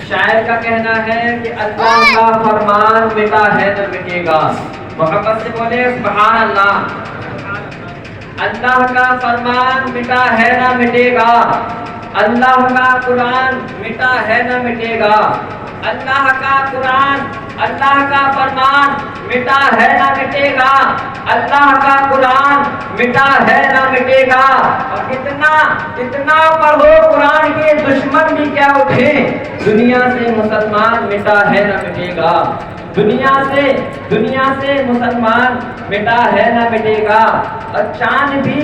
شاعر کا کہنا ہے کہ اللہ کا فرمان مٹا ہے نہ مٹے گا. محبت سے بولے سبحان اللہ. اللہ کا فرمان مٹا ہے نہ مٹے گا. اللہ کا قرآن مٹا ہے نہ مٹے گا. اللہ کا قرآن، اللہ کا فرمان مٹا ہے نہ مٹے گا. اللہ کا قرآن مٹا ہے نہ مٹے گا. اور اتنا پڑھو قرآن کے دشمن بھی کیا اٹھے، دنیا سے مسلمان مٹا ہے نہ مٹے گا. دنیا سے مسلمان مٹا ہے نہ مٹے گا. اور چاند بھی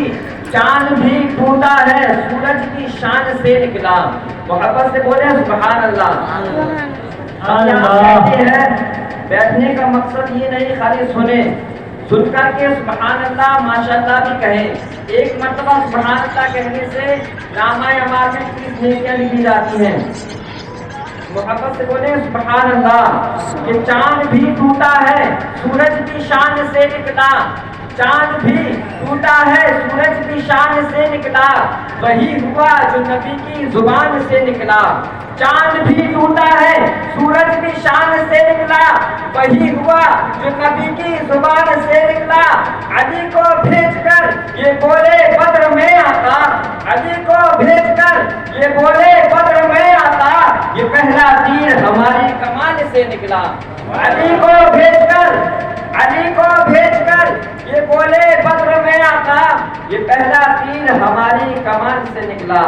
ٹوٹا ہے، سورج کی شان سے نکلا. محبت سے بولے سبحان اللہ. بیٹھنے کا مقصد یہ نہیں خالی سن کر کے سبحان اللہ ماشاء اللہ بھی کہیں. ایک مرتبہ سبحان اللہ کہنے سے نامہ اعمال میں 30 نیکیاں لکھی جاتی ہیں. محبت سے بولے سبحان اللہ. کہ چاند بھی ٹوٹا ہے، سورج کی شان سے نکلا. چاند بھی ٹوٹا ہے، سورج کی شان سے نکلا. وہی ہوا جو نبی کی زبان سے نکلا. چاند بھی ٹوٹا ہے، سورج کی شان سے نکلا. وہی ہوا جو نبی کی زبان سے نکلا. علی کو بھیج کر یہ بولے بدر میں آتا. علی کو بھیج کر یہ بولے بدر میں آتا. یہ پہلا تیر ہماری کمان سے نکلا. علی کو بھیج کر یہ بولے بدر میں آتا. یہ پہلا تیر ہماری کمان سے نکلا.